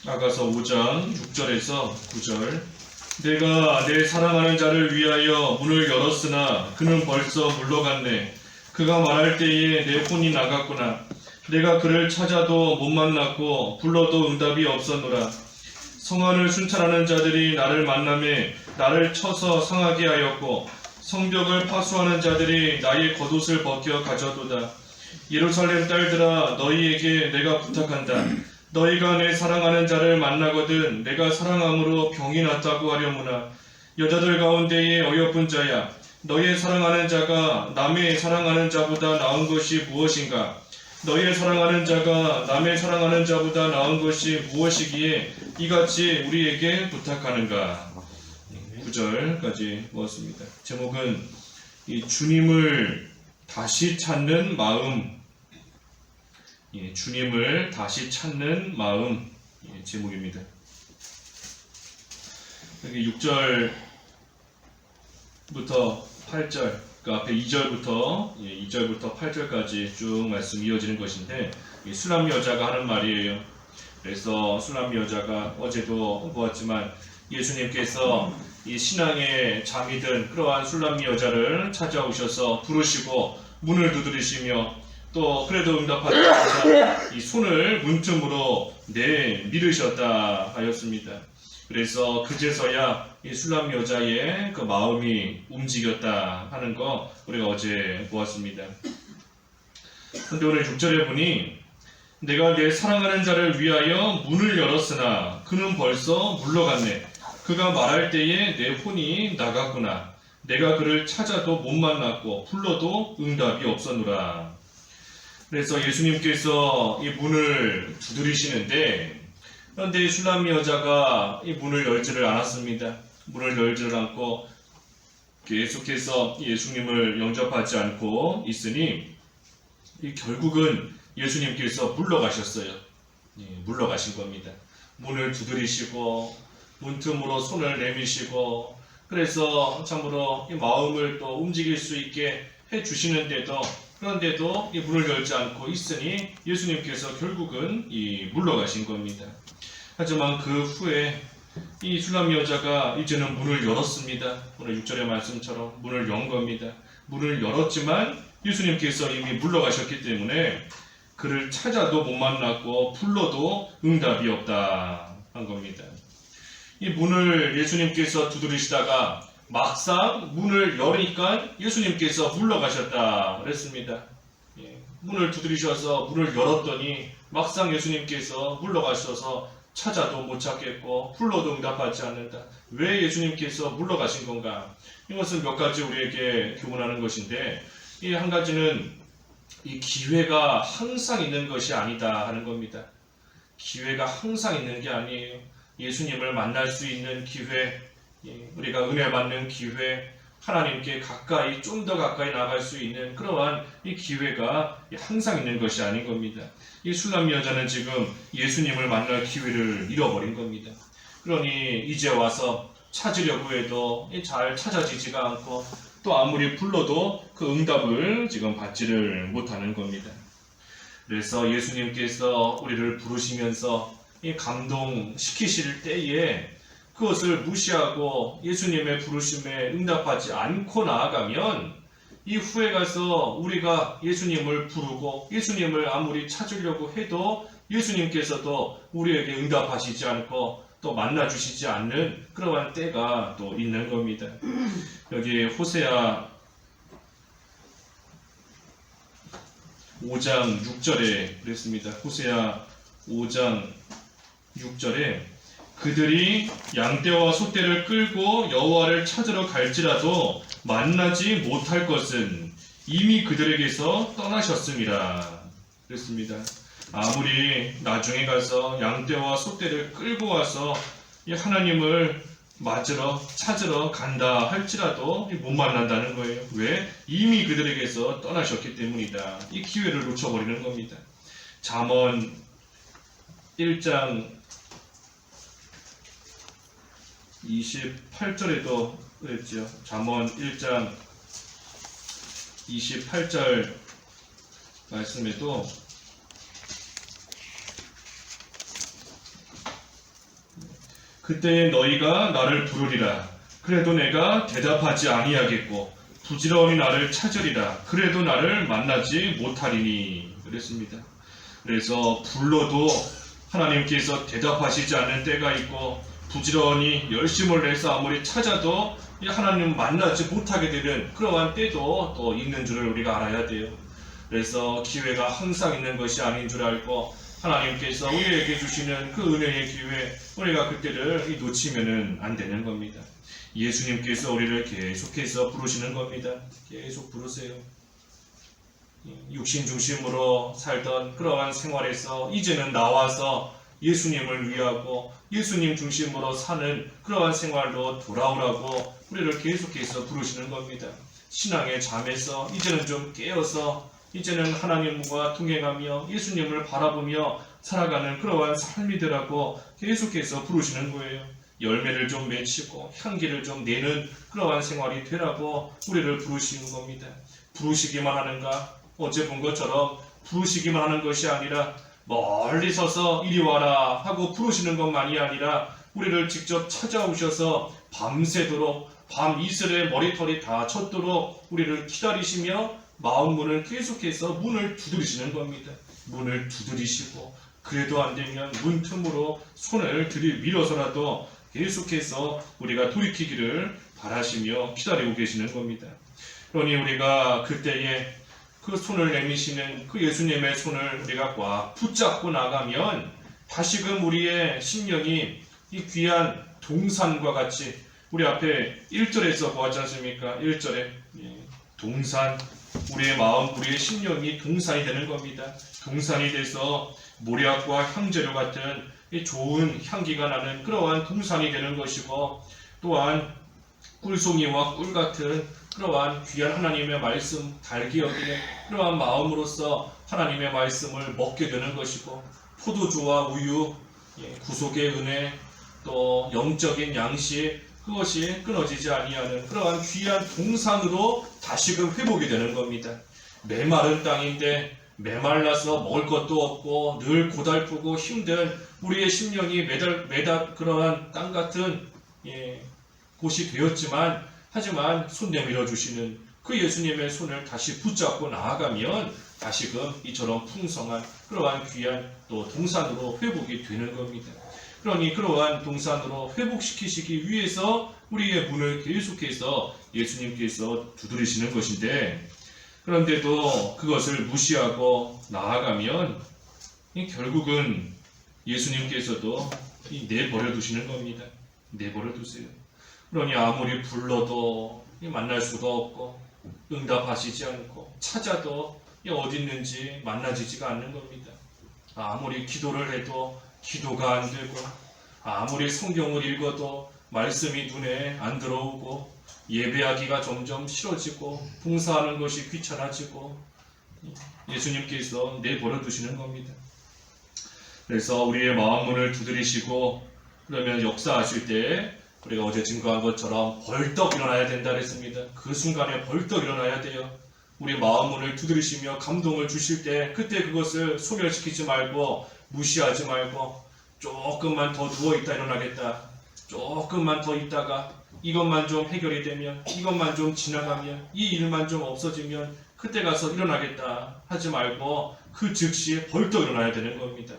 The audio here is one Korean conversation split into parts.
아가서 5장 6절에서 9절. 내가 내 사랑하는 자를 위하여 문을 열었으나 그는 벌써 물러갔네. 그가 말할 때에 내 혼이 나갔구나. 내가 그를 찾아도 못 만났고 불러도 응답이 없었노라. 성안을 순찰하는 자들이 나를 만나매 나를 쳐서 상하게 하였고 성벽을 파수하는 자들이 나의 겉옷을 벗겨 가져도다. 예루살렘 딸들아, 너희에게 내가 부탁한다. 너희가 내 사랑하는 자를 만나거든 내가 사랑함으로 병이 났다고 하려무나. 여자들 가운데에 어여쁜 자야, 너희의 사랑하는 자가 남의 사랑하는 자보다 나은 것이 무엇인가? 너희의 사랑하는 자가 남의 사랑하는 자보다 나은 것이 무엇이기에 이같이 우리에게 부탁하는가? 9절까지 보았습니다. 제목은 이 주님을 다시 찾는 마음, 주님을 다시 찾는 마음 제목입니다. 여기 6절부터 8절, 그 앞에 2절부터 8절까지 쭉 말씀 이어지는 것인데, 이 수람 여자가 하는 말이에요. 그래서 수람 여자가 어제도 보았지만 예수님께서 이 신앙에 잠이 든 그러한 술람 여자를 찾아오셔서 부르시고 문을 두드리시며 또 그래도 응답하지 않자 이 손을 문틈으로 내밀으셨다 하였습니다. 그래서 그제서야 이 술람 여자의 그 마음이 움직였다 하는 거 우리가 어제 보았습니다. 그런데 오늘 6절에 보니 내가 내 사랑하는 자를 위하여 문을 열었으나 그는 벌써 물러갔네. 그가 말할 때에 내 혼이 나갔구나. 내가 그를 찾아도 못 만났고 불러도 응답이 없었노라. 그래서 예수님께서 이 문을 두드리시는데, 그런데 술람 여자가 이 문을 열지를 않았습니다. 문을 열지를 않고 계속해서 예수님을 영접하지 않고 있으니 결국은 예수님께서 물러가셨어요. 물러가신 겁니다. 문을 두드리시고 문틈으로 손을 내미시고 그래서 참으로 이 마음을 또 움직일 수 있게 해주시는데도, 그런데도 이 문을 열지 않고 있으니 예수님께서 결국은 물러가신 겁니다. 하지만 그 후에 이 술람 여자가 이제는 문을 열었습니다. 오늘 6절의 말씀처럼 문을 연 겁니다. 문을 열었지만 예수님께서 이미 물러가셨기 때문에 그를 찾아도 못 만났고 불러도 응답이 없다 한 겁니다. 이 문을 예수님께서 두드리시다가 막상 문을 열으니까 예수님께서 물러가셨다 그랬습니다. 문을 두드리셔서 문을 열었더니 막상 예수님께서 물러가셔서 찾아도 못 찾겠고 불러도 응답하지 않는다. 왜 예수님께서 물러가신 건가? 이것은 몇 가지 우리에게 교훈하는 것인데, 이 한 가지는 이 기회가 항상 있는 것이 아니다 하는 겁니다. 기회가 항상 있는 게 아니에요. 예수님을 만날 수 있는 기회, 우리가 은혜 받는 기회, 하나님께 가까이, 좀 더 가까이 나갈 수 있는 그러한 이 기회가 항상 있는 것이 아닌 겁니다. 이 술람 여자는 지금 예수님을 만날 기회를 잃어버린 겁니다. 그러니 이제 와서 찾으려고 해도 잘 찾아지지가 않고 또 아무리 불러도 그 응답을 지금 받지를 못하는 겁니다. 그래서 예수님께서 우리를 부르시면서 이 감동시키실 때에 그것을 무시하고 예수님의 부르심에 응답하지 않고 나아가면 이 후에 가서 우리가 예수님을 부르고 예수님을 아무리 찾으려고 해도 예수님께서도 우리에게 응답하시지 않고 또 만나주시지 않는 그러한 때가 또 있는 겁니다. 여기 호세아 5장 6절에 그랬습니다. 호세아 5장 6절에 그들이 양떼와 소떼를 끌고 여호와를 찾으러 갈지라도 만나지 못할 것은 이미 그들에게서 떠나셨음이라 그랬습니다. 아무리 나중에 가서 양떼와 소떼를 끌고 와서 하나님을 찾으러 간다 할지라도 못 만난다는 거예요. 왜? 이미 그들에게서 떠나셨기 때문이다. 이 기회를 놓쳐버리는 겁니다. 잠언 1장 28절에도 그랬죠. 잠언 1장 28절 말씀에도 그때에 너희가 나를 부르리라. 그래도 내가 대답하지 아니하겠고 부지런히 나를 찾으리라. 그래도 나를 만나지 못하리니. 그랬습니다. 그래서 불러도 하나님께서 대답하시지 않는 때가 있고 부지런히 열심을 내서 아무리 찾아도 하나님 만나지 못하게 되는 그러한 때도 또 있는 줄을 우리가 알아야 돼요. 그래서 기회가 항상 있는 것이 아닌 줄 알고 하나님께서 우리에게 주시는 그 은혜의 기회, 우리가 그때를 놓치면은 안 되는 겁니다. 예수님께서 우리를 계속해서 부르시는 겁니다. 계속 부르세요. 육신 중심으로 살던 그러한 생활에서 이제는 나와서 예수님을 위하고 예수님 중심으로 사는 그러한 생활로 돌아오라고 우리를 계속해서 부르시는 겁니다. 신앙의 잠에서 이제는 좀 깨어서 이제는 하나님과 동행하며 예수님을 바라보며 살아가는 그러한 삶이 되라고 계속해서 부르시는 거예요. 열매를 좀 맺히고 향기를 좀 내는 그러한 생활이 되라고 우리를 부르시는 겁니다. 부르시기만 하는가? 어제 본 것처럼 부르시기만 하는 것이 아니라 멀리 서서 이리 와라 하고 부르시는 것만이 아니라 우리를 직접 찾아오셔서 밤새도록 밤 이슬에 머리털이 다 쳤도록 우리를 기다리시며 마음 문을 계속해서 문을 두드리시는 겁니다. 문을 두드리시고 그래도 안 되면 문 틈으로 손을 들이밀어서라도 계속해서 우리가 돌이키기를 바라시며 기다리고 계시는 겁니다. 그러니 우리가 그때에 그 손을 내미시는 그 예수님의 손을 우리가 꽉 붙잡고 나가면 다시금 우리의 심령이 이 귀한 동산과 같이 우리 앞에 1절에서 보았지 않습니까? 1절에 동산, 우리의 마음, 우리의 심령이 동산이 되는 겁니다. 동산이 돼서 모략과 향재료 같은 이 좋은 향기가 나는 그러한 동산이 되는 것이고 또한 꿀송이와 꿀 같은 그러한 귀한 하나님의 말씀 달기 여기는 그러한 마음으로서 하나님의 말씀을 먹게 되는 것이고 포도주와 우유, 구속의 은혜, 또 영적인 양식 그것이 끊어지지 아니하는 그러한 귀한 동산으로 다시금 회복이 되는 겁니다. 메마른 땅인데 메말라서 먹을 것도 없고 늘 고달프고 힘든 우리의 심령이 그러한 땅 같은 곳이 되었지만 하지만 손 내밀어 주시는 그 예수님의 손을 다시 붙잡고 나아가면 다시금 이처럼 풍성한 그러한 귀한 또 동산으로 회복이 되는 겁니다. 그러니 그러한 동산으로 회복시키시기 위해서 우리의 문을 계속해서 예수님께서 두드리시는 것인데 그런데도 그것을 무시하고 나아가면 결국은 예수님께서도 내버려 두시는 겁니다. 내버려 두세요. 그러니 아무리 불러도 만날 수가 없고 응답하시지 않고 찾아도 어디 있는지 만나지지가 않는 겁니다. 아무리 기도를 해도 기도가 안 되고 아무리 성경을 읽어도 말씀이 눈에 안 들어오고 예배하기가 점점 싫어지고 봉사하는 것이 귀찮아지고 예수님께서 내버려 두시는 겁니다. 그래서 우리의 마음문을 두드리시고 그러면 역사하실 때 우리가 어제 증거한 것처럼 벌떡 일어나야 된다 그랬습니다. 그 순간에 벌떡 일어나야 돼요. 우리 마음문을 두드리시며 감동을 주실 때 그때 그것을 소멸시키지 말고 무시하지 말고 조금만 더 누워있다 일어나겠다. 조금만 더 있다가 이것만 좀 해결이 되면 이것만 좀 지나가면 이 일만 좀 없어지면 그때 가서 일어나겠다 하지 말고 그 즉시 벌떡 일어나야 되는 겁니다.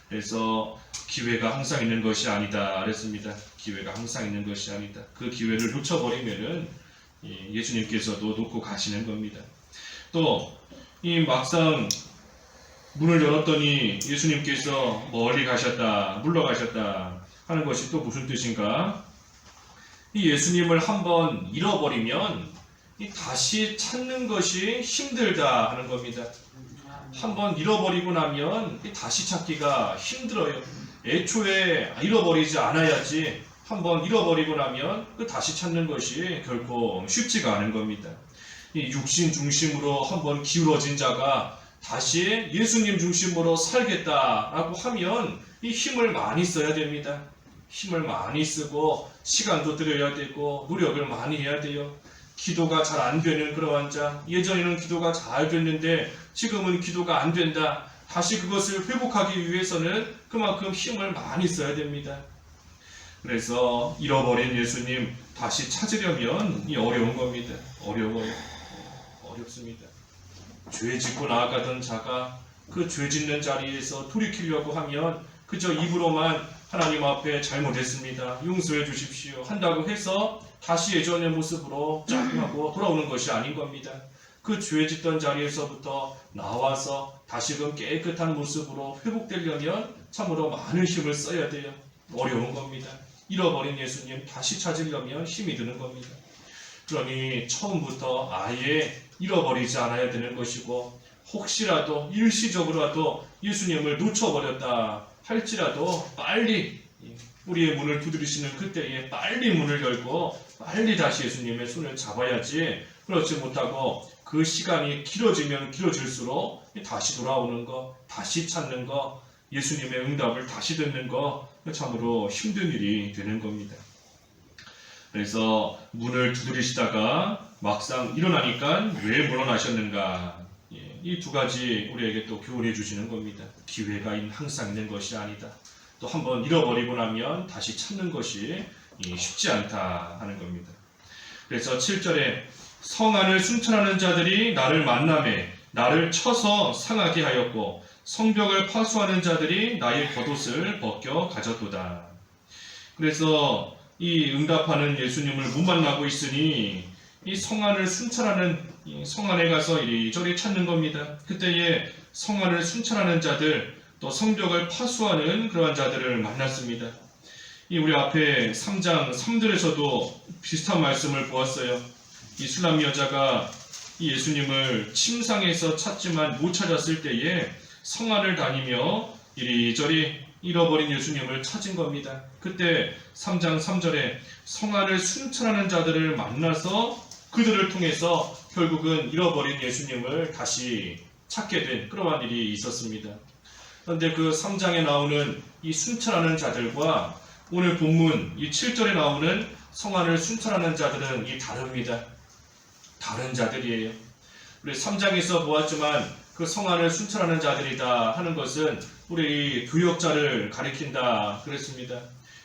그래서 기회가 항상 있는 것이 아니다 그랬습니다. 기회가 항상 있는 것이 아니다. 그 기회를 놓쳐버리면은 예수님께서도 놓고 가시는 겁니다. 또 이 막상 문을 열었더니 예수님께서 멀리 가셨다, 물러가셨다 하는 것이 또 무슨 뜻인가? 이 예수님을 한번 잃어버리면 다시 찾는 것이 힘들다 하는 겁니다. 한번 잃어버리고 나면 다시 찾기가 힘들어요. 애초에 잃어버리지 않아야지 한번 잃어버리고 나면 다시 찾는 것이 결코 쉽지가 않은 겁니다. 이 육신 중심으로 한번 기울어진 자가 다시 예수님 중심으로 살겠다라고 하면 이 힘을 많이 써야 됩니다. 힘을 많이 쓰고 시간도 들여야 되고 노력을 많이 해야 돼요. 기도가 잘 안 되는 그러한 자, 예전에는 기도가 잘 됐는데 지금은 기도가 안 된다. 다시 그것을 회복하기 위해서는 그만큼 힘을 많이 써야 됩니다. 그래서 잃어버린 예수님 다시 찾으려면 이 어려운 겁니다. 어렵습니다. 죄 짓고 나아가던 자가 그 죄 짓는 자리에서 돌이키려고 하면 그저 입으로만 하나님 앞에 잘못했습니다, 용서해 주십시오 한다고 해서 다시 예전의 모습으로 짜증하고 돌아오는 것이 아닌 겁니다. 그 죄 짓던 자리에서부터 나와서 다시금 깨끗한 모습으로 회복되려면 참으로 많은 힘을 써야 돼요. 어려운 겁니다. 잃어버린 예수님 다시 찾으려면 힘이 드는 겁니다. 그러니 처음부터 아예 잃어버리지 않아야 되는 것이고, 혹시라도 일시적으로라도 예수님을 놓쳐버렸다 할지라도 빨리 우리의 문을 두드리시는 그때에 빨리 문을 열고 빨리 다시 예수님의 손을 잡아야지, 그렇지 못하고 그 시간이 길어지면 길어질수록 다시 돌아오는 거, 다시 찾는 거, 예수님의 응답을 다시 듣는 거 참으로 힘든 일이 되는 겁니다. 그래서 문을 두드리시다가 막상 일어나니까 왜 물러나셨는가, 이 두 가지 우리에게 또 교훈해 주시는 겁니다. 기회가 항상 있는 것이 아니다. 또 한번 잃어버리고 나면 다시 찾는 것이 쉽지 않다 하는 겁니다. 그래서 7절에 성 안을 순찰하는 자들이 나를 만나매 나를 쳐서 상하게 하였고 성벽을 파수하는 자들이 나의 겉옷을 벗겨 가졌도다. 그래서 이 응답하는 예수님을 못 만나고 있으니 이 성 안을 순찰하는, 성 안에 가서 이리저리 찾는 겁니다. 그때에 성 안을 순찰하는 자들, 또 성벽을 파수하는 그러한 자들을 만났습니다. 이 우리 앞에 3장 3절에서도 비슷한 말씀을 보았어요. 이 술람 여자가 이 예수님을 침상에서 찾지만 못 찾았을 때에 성 안을 다니며 이리저리 잃어버린 예수님을 찾은 겁니다. 그때 3장 3절에 성 안을 순찰하는 자들을 만나서 그들을 통해서 결국은 잃어버린 예수님을 다시 찾게 된 그러한 일이 있었습니다. 그런데 그 3장에 나오는 이 순찰하는 자들과 오늘 본문 이 7절에 나오는 성 안을 순찰하는 자들은 다릅니다. 다른 자들이에요. 우리 3장에서 보았지만 그 성 안을 순찰하는 자들이다 하는 것은 우리 교역자를 가리킨다 그랬습니다.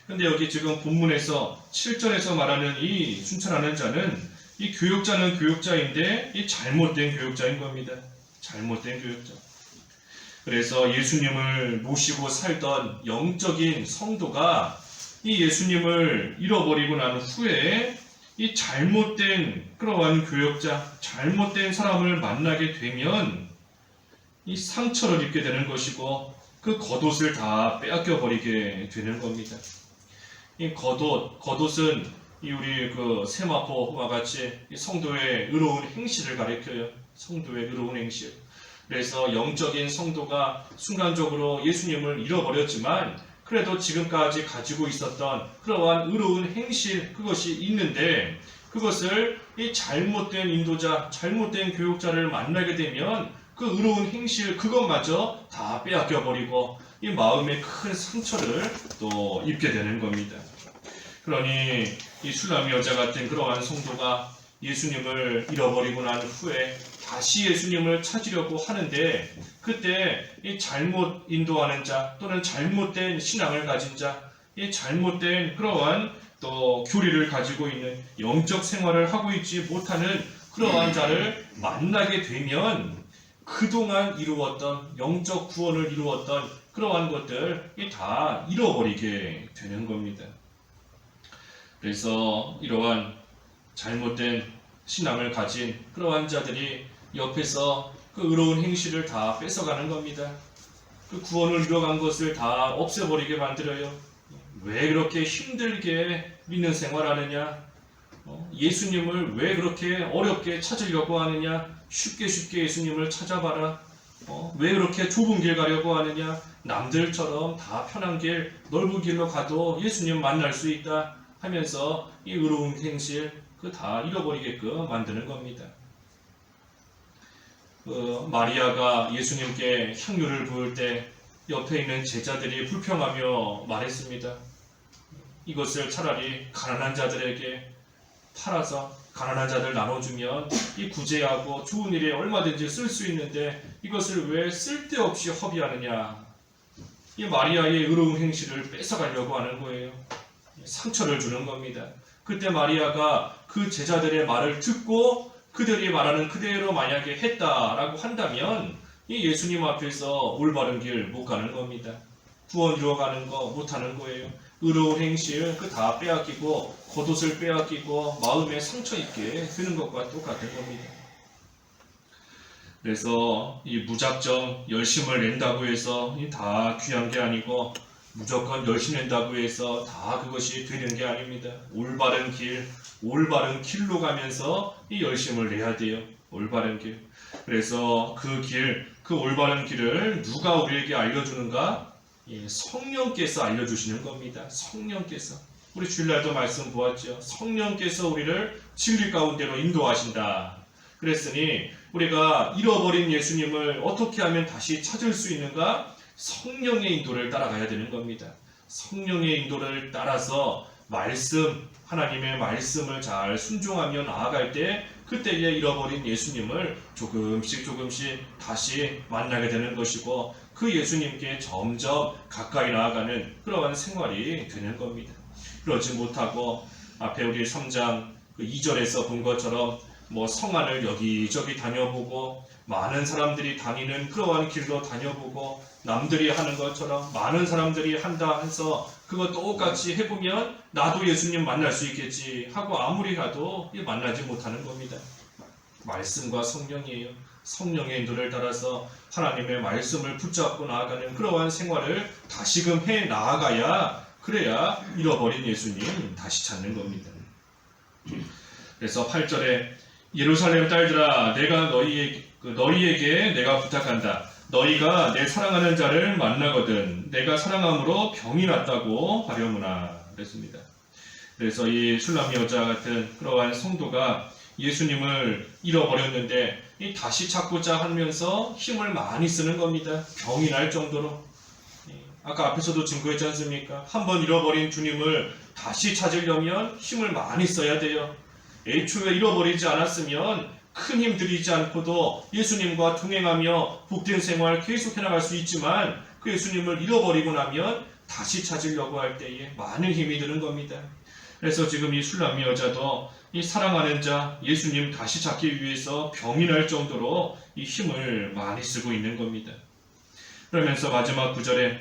그런데 여기 지금 본문에서 7절에서 말하는 이 순찰하는 자는 이 교역자는 교역자인데 이 잘못된 교역자인 겁니다. 잘못된 교역자. 그래서 예수님을 모시고 살던 영적인 성도가 이 예수님을 잃어버리고 난 후에 이 잘못된 그러한 교역자, 잘못된 사람을 만나게 되면 이 상처를 입게 되는 것이고 그 겉옷을 다 빼앗겨 버리게 되는 겁니다. 이 겉옷은 이 우리 그 세마포와 같이 이 성도의 의로운 행실을 가리켜요. 성도의 의로운 행실. 그래서 영적인 성도가 순간적으로 예수님을 잃어버렸지만 그래도 지금까지 가지고 있었던 그러한 의로운 행실, 그것이 있는데 그것을 이 잘못된 인도자, 잘못된 교육자를 만나게 되면 그 의로운 행실 그것마저 다 빼앗겨 버리고 이 마음에 큰 상처를 또 입게 되는 겁니다. 그러니 이 술람 여자 같은 그러한 성도가 예수님을 잃어버리고 난 후에 다시 예수님을 찾으려고 하는데 그때 이 잘못 인도하는 자 또는 잘못된 신앙을 가진 자, 이 잘못된 그러한 또 교리를 가지고 있는 영적 생활을 하고 있지 못하는 그러한 자를 만나게 되면 그동안 이루었던 영적 구원을 이루었던 그러한 것들 다 잃어버리게 되는 겁니다. 그래서 이러한 잘못된 신앙을 가진 그러한 자들이 옆에서 그 의로운 행실을 다 뺏어가는 겁니다. 그 구원을 이뤄간 것을 다 없애버리게 만들어요. 왜 그렇게 힘들게 믿는 생활하느냐? 예수님을 왜 그렇게 어렵게 찾으려고 하느냐? 쉽게 예수님을 찾아봐라. 왜 그렇게 좁은 길 가려고 하느냐? 남들처럼 다 편한 길, 넓은 길로 가도 예수님 만날 수 있다 하면서 이 의로운 행실 그 다 잃어버리게끔 만드는 겁니다. 마리아가 예수님께 향유를 부을 때 옆에 있는 제자들이 불평하며 말했습니다. 이것을 차라리 가난한 자들에게 팔아서 가난한 자들 나눠주면 이 구제하고 좋은 일에 얼마든지 쓸 수 있는데 이것을 왜 쓸데없이 허비하느냐. 이 마리아의 의로운 행실을 뺏어가려고 하는 거예요. 상처를 주는 겁니다. 그때 마리아가 그 제자들의 말을 듣고 그들이 말하는 그대로 만약에 했다라고 한다면 이 예수님 앞에서 올바른 길 못 가는 겁니다. 구원 이루어가는 거 못하는 거예요. 의로운 행실 그 다 빼앗기고 겉옷을 빼앗기고 마음에 상처 있게 드는 것과 똑같은 겁니다. 그래서 이 무작정 열심을 낸다고 해서 다 귀한 게 아니고 무조건 열심 낸다고 해서 다 그것이 되는 게 아닙니다. 올바른 길로 가면서 이 열심을 내야 돼요. 올바른 길. 그래서 그 올바른 길을 누가 우리에게 알려주는가? 성령께서 알려주시는 겁니다. 성령께서. 우리 주일날도 말씀 보았죠. 성령께서 우리를 진리 가운데로 인도하신다. 그랬으니 우리가 잃어버린 예수님을 어떻게 하면 다시 찾을 수 있는가? 성령의 인도를 따라가야 되는 겁니다. 성령의 인도를 따라서 하나님의 말씀을 잘 순종하며 나아갈 때 그때에 잃어버린 예수님을 조금씩 다시 만나게 되는 것이고 그 예수님께 점점 가까이 나아가는 그러한 생활이 되는 겁니다. 그러지 못하고 앞에 우리 3장 2절에서 본 것처럼 성안을 여기저기 다녀보고 많은 사람들이 다니는 그러한 길도 다녀보고 남들이 하는 것처럼 많은 사람들이 한다 해서 그거 똑같이 해보면 나도 예수님 만날 수 있겠지 하고 아무리 가도 만나지 못하는 겁니다. 말씀과 성령이에요. 성령의 인도를 따라서 하나님의 말씀을 붙잡고 나아가는 그러한 생활을 다시금 해 나아가야 그래야 잃어버린 예수님 다시 찾는 겁니다. 그래서 8절에 예루살렘 딸들아 내가 너희에게 내가 부탁한다. 너희가 내 사랑하는 자를 만나거든 내가 사랑함으로 병이 났다고 하려무나 그랬습니다. 그래서 이 술람 여자 같은 그러한 성도가 예수님을 잃어버렸는데 다시 찾고자 하면서 힘을 많이 쓰는 겁니다. 병이 날 정도로. 아까 앞에서도 증거했지 않습니까? 한번 잃어버린 주님을 다시 찾으려면 힘을 많이 써야 돼요. 애초에 잃어버리지 않았으면 큰 힘 들이지 않고도 예수님과 동행하며 복된 생활 계속해 나갈 수 있지만 그 예수님을 잃어버리고 나면 다시 찾으려고 할 때에 많은 힘이 드는 겁니다. 그래서 지금 이 술람미 여자도 이 사랑하는 자 예수님 다시 찾기 위해서 병이 날 정도로 이 힘을 많이 쓰고 있는 겁니다. 그러면서 마지막 9절에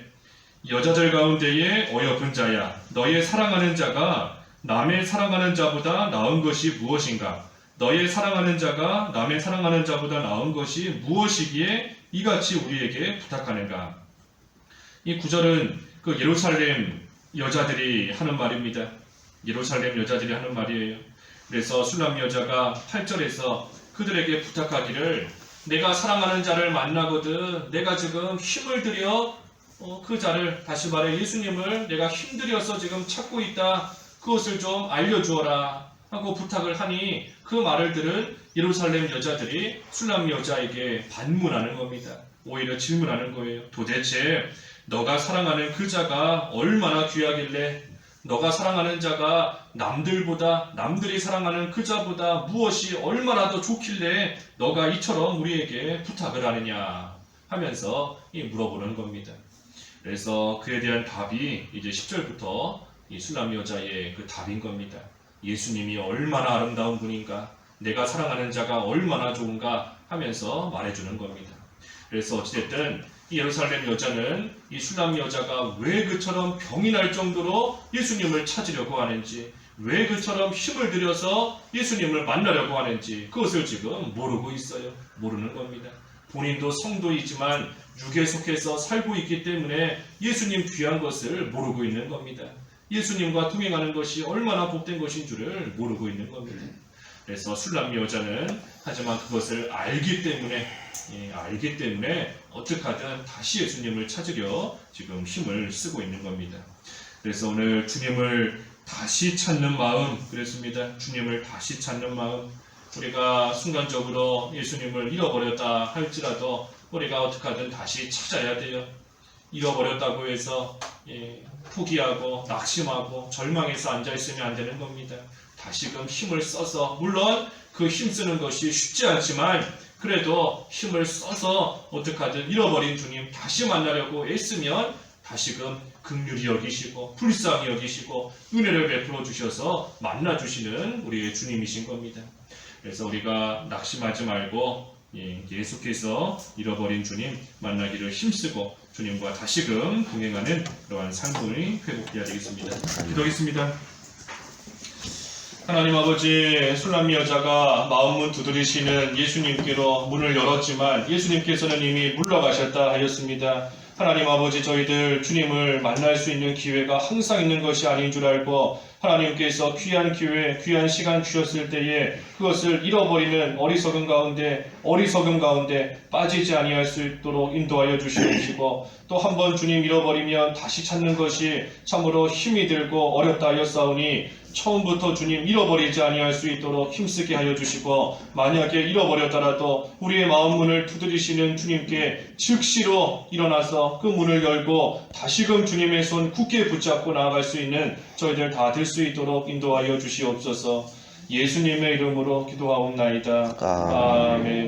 여자들 가운데에 어여쁜 자야 너의 사랑하는 자가 남의 사랑하는 자보다 나은 것이 무엇인가? 너의 사랑하는 자가 남의 사랑하는 자보다 나은 것이 무엇이기에 이같이 우리에게 부탁하는가? 이 9절은 그 예루살렘 여자들이 하는 말입니다. 예루살렘 여자들이 하는 말이에요. 그래서 술람 여자가 8절에서 그들에게 부탁하기를 내가 사랑하는 자를 만나거든 내가 지금 힘을 들여 그 자를 다시 말해 예수님을 내가 힘들여서 지금 찾고 있다. 그것을 좀 알려주어라 하고 부탁을 하니 그 말을 들은 예루살렘 여자들이 술람 여자에게 반문하는 겁니다. 오히려 질문하는 거예요. 도대체 너가 사랑하는 그 자가 얼마나 귀하길래 너가 사랑하는 자가 남들이 사랑하는 그 자보다 무엇이 얼마나 더 좋길래 너가 이처럼 우리에게 부탁을 하느냐 하면서 물어보는 겁니다. 그래서 그에 대한 답이 이제 10절부터 이 술람 여자의 그 답인 겁니다. 예수님이 얼마나 아름다운 분인가, 내가 사랑하는 자가 얼마나 좋은가 하면서 말해주는 겁니다. 그래서 어찌됐든 이 예루살렘 여자는 이 술람 여자가 왜 그처럼 병이 날 정도로 예수님을 찾으려고 하는지, 왜 그처럼 힘을 들여서 예수님을 만나려고 하는지 그것을 지금 모르고 있어요. 모르는 겁니다. 본인도 성도이지만 육에 속해서 살고 있기 때문에 예수님 귀한 것을 모르고 있는 겁니다. 예수님과 동행하는 것이 얼마나 복된 것인 줄을 모르고 있는 겁니다. 그래서 술람 여자는 하지만 그것을 알기 때문에 어떻게 하든 다시 예수님을 찾으려 지금 힘을 쓰고 있는 겁니다. 그래서 오늘 주님을 다시 찾는 마음 그랬습니다. 주님을 다시 찾는 마음. 우리가 순간적으로 예수님을 잃어버렸다 할지라도 우리가 어떻게 하든 다시 찾아야 돼요. 잃어버렸다고 해서 포기하고 낙심하고 절망해서 앉아있으면 안 되는 겁니다. 다시금 힘을 써서, 물론 그 힘쓰는 것이 쉽지 않지만 그래도 힘을 써서 어떻게 하든 잃어버린 주님 다시 만나려고 애쓰면 다시금 긍휼히 여기시고 불쌍히 여기시고 은혜를 베풀어 주셔서 만나 주시는 우리의 주님이신 겁니다. 그래서 우리가 낙심하지 말고 예수께서 잃어버린 주님 만나기를 힘쓰고 주님과 다시금 동행하는 그러한 삶을 회복해야 되겠습니다. 기도하겠습니다. 하나님 아버지, 술람미 여자가 마음문 두드리시는 예수님께로 문을 열었지만 예수님께서는 이미 물러가셨다 하였습니다. 하나님 아버지, 저희들 주님을 만날 수 있는 기회가 항상 있는 것이 아닌 줄 알고 하나님께서 귀한 기회, 귀한 시간 주셨을 때에 그것을 잃어버리는 어리석음 가운데 빠지지 아니할 수 있도록 인도하여 주시옵시고, 또 한 번 주님 잃어버리면 다시 찾는 것이 참으로 힘이 들고 어렵다 하였사오니 처음부터 주님 잃어버리지 아니할 수 있도록 힘쓰게 하여 주시고, 만약에 잃어버렸더라도 우리의 마음 문을 두드리시는 주님께 즉시로 일어나서 그 문을 열고 다시금 주님의 손 굳게 붙잡고 나아갈 수 있는 저희들 다 될 수 있도록 인도하여 주시옵소서. 예수님의 이름으로 기도하옵나이다. 아멘.